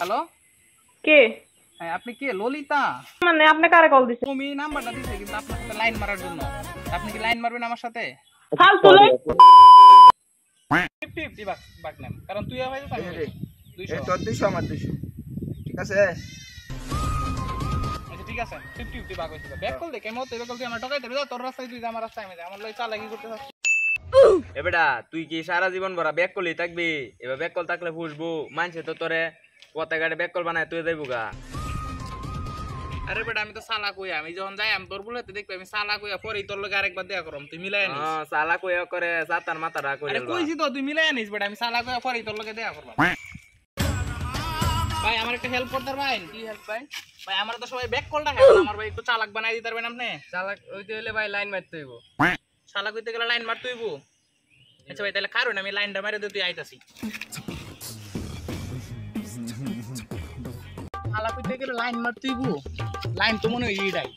Hello, কে? হ্যাঁ আপনি কে? ললিতা? মানে আপনি কারে কল দিছেন? তুমি নাম্বারটা দিছে কিন্তু আপনার সাথে লাইন মারার জন্য। আপনি কি লাইন মারবেন আমার সাথে? ফালতু লোক। 50-50 বাক নেন, কারণ তুই ভাই তো আমি 200 তোর 200 আমার 200 ঠিক আছে। আচ্ছা ঠিক আছে, 50-50 বাক হইছে। ব্যাক কল দে, কেমন তুই ব্যাক কল তুই আমার টাকাই দেবে, তোর রাস্তায় তুই যা, আমার রাস্তায় আমি যাই, আমার লই চালাকি করতে চাচ্ছিস। এ বেটা তুই কি সারা জীবন ভরা ব্যাক কলই থাকবি? এবার ব্যাক কল থাকলে ফুসবো মানছে তো তোরে পথে গাড়ি ব্যাক কল বানায় তুই যাইবো গা। আরে বেটা আমি তো সালা কই, আমি যখন যাই আমি তোর বলেতে দেখবি আমি সালা কইয়া পরেই তোর লগে আরেকবার দেখা করম, তুই মিলাই আনিস। সালা কইয়া করে সাতার মাথারা করে আরে কইছি তো তুই মিলাই আনিস বেটা, আমি সালা কইয়া পরেই তোর লগে দেখা করব। ভাই আমার একটা হেল্প করতে ভাই। কি হেল্প ভাই? ভাই আমার তো সবাই ব্যাক কলটা খায়, আমার ভাই একটু চালাক বানাই দিতে পারবেন আপনি? চালাক ওইতে হইলে ভাই লাইন মারতে হইব। চালাক হইতে গেলে লাইন মারতে হইব। আচ্ছা ভাই তাহলে কারণ আমি লাইনটা মেরে দিয়ে তুই আইতাছি। চালাক হইতে গেলে লাইন মারতে হইব, লাইন তো মনে হয় এইটাই,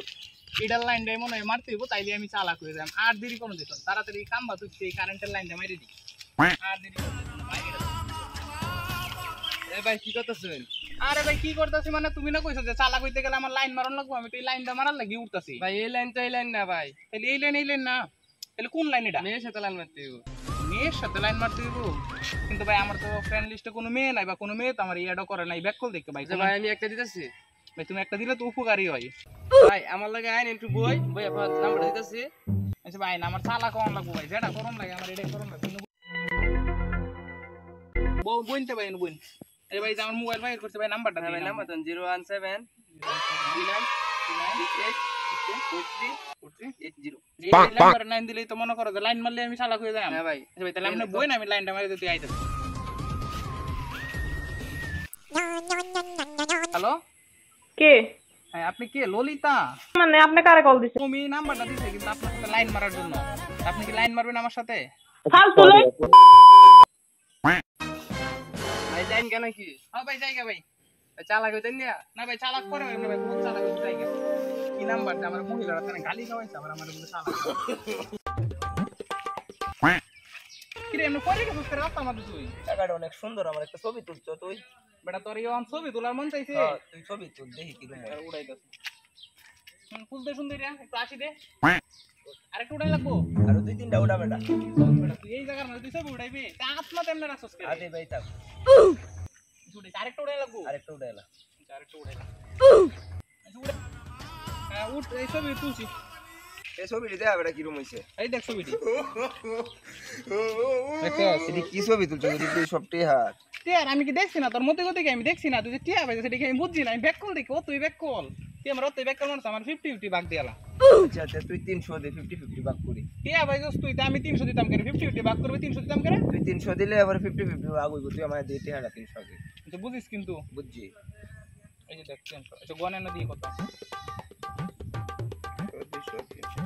এটার লাইনটাই মনে হয় মারতে হইব, তাইলে আমি চালাক হয়ে যাই। আর দেরি কোনো দিত তাড়াতাড়ি কামবা তুই এই কারেন্টের লাইনটা মেরে দি। আর দেরি কোনো দিত না ভাই। এ ভাই কি করতেছেন? আরে ভাই কি করতেছি মানে, তুমি না কইছো যে চালাক হইতে গেলে আমার লাইন মারন লাগবো, আমি তো এই লাইনটা মারার লাগি উঠতাছি। ভাই এই লাইন তো এই লাইন না ভাই, তাহলে এই লাইন না, তাহলে কোন লাইন এটা? মেয়ের সাথে লাইন মারতে হইব। মেয়ের সাথে লাইন মারতে হইব? কিন্তু ভাই আমার তো ফ্রেন্ড লিস্টে কোনো মেয়ে নাই, বা কোনো মেয়ে তো আমার ইয়াডও করে নাই ব্যাক কল দেখতে ভাই। যে ভাই আমি একটা দিতেছি ভাই তুমি একটা দিলে তো উপকারী হয়। ভাই, আমার লাগে আইন একটু বই বই আপনার নাম্বার দিতেছি। আচ্ছা ভাই না আমার চালা কম লাগবো ভাই, যেটা করম লাগে আমার এটাই করম লাগে। বইনতে ভাই বইন। এই ভাই যে আমার মোবাইল বাইর করতে ভাই নাম্বারটা ভাই দিই। নাম্বার দেন 017 এই নাম্বার লাইন দিলেই তো মনে করো যে লাইন মারলে আমি চালাক হয়ে যাই। হ্যাঁ ভাই। আচ্ছা ভাই তাহলে আপনি বইন, আমি লাইনটা মারি দিতে আইতাছি। হ্যালো, কে? হ্যাঁ আপনি কে? ললিতা? মানে আপনি কারে কল দিছেন? তুমি নাম্বারটা দিছে কিন্তু আপনার সাথে লাইন মারার জন্য। আপনি কি লাইন মারবেন আমার সাথে? ফালতু লোক। ভাই জাইন কেন কি? হ্যাঁ ভাই জায়গা ভাই। চালাক হইতেন না? না ভাই চালাক করে এমনি ভাই, বহুত চালাক হইছে জায়গা। কি নাম্বারটা আমার মহিলারা তানে গালি খাওয়াইছে, আবার আমার বলে চালাক। কি রে এমনি করে গেছিস রাস্তা আমাদের তুই? জায়গাটা অনেক সুন্দর, আমার একটা ছবি তুলছো তুই। বেটা তোর এই ছবি তোলার মন চাইছে? তুই ছবি তুল দেখি কি রকম। উড়াইতাছে। ফুলতে সুন্দর রে, একটু আসি দে। আরেকটু উড়াই লাগবো। আর 2-3টা উড়া বেটা। বেটা তুই এই জায়গার মধ্যে তুই ছবি উড়াইবি, তা আত্মা তেমনে রাখছস কে? আদে ভাই থাক, উড়াইছে, আরেকটু উড়াই লাগবো। আরেকটা উড়াইলা। আরেকটু উড়াই লাগ। আচ্ছা উড়ে। হ্যাঁ উঠ, এই ছবি তুলছি। এই ছবিটি দেখা বেটা কি রকম হইছে। এই দেখ ছবিটি। এটি কি ছবি তুলছো? তুই সবটি হাত। টিয়ার আমি কি দেখছি না, তোর মতে গতি কি আমি দেখছি না, তুই যে টিয়া পাইছিস সেটা কি আমি বুঝছি না। আমি ব্যাক কল দেখি, ও তুই ব্যাক কল, তুই আমার তুই ব্যাক কল মানুষ, আমার 50-50 ভাগ দিয়ালা। আচ্ছা আচ্ছা, তুই 300 দে, 50-50 ভাগ করি। টিয়া পাইছিস তুই, তা আমি 300 দিতাম কেন? 50-50 ভাগ করবে, 300 দিতাম কেন? তুই 300 দিলে আবার 50-50 ভাগ হইব। তুই আমার দিয়ে টাকা 300 দে। তুই তো বুঝিস কিন্তু। বুঝছি। এই যে দেখ 300, আচ্ছা গনে না দিয়ে কত? 200 300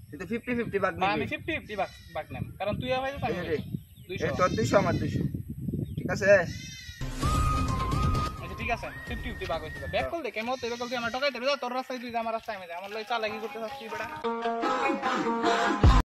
তুই তো 50-50 ভাগ না আমি নিবি। 50-50 ভাগ নেব, কারণ তুই পাইছিস আমি এই 200। তোর 200 আমার 200 ঠিক আছে। আচ্ছা ঠিক আছে, 50-50 ভাগ হইছে। ব্যাক কল দে, কেমন তুই ব্যাক কল তুই আমার টাকাই দেবে, তোর রাস্তায় তুই যা, আমার রাস্তায় আমি যাই, আমার লই চালাকি করতে চাচ্ছিস বেটা।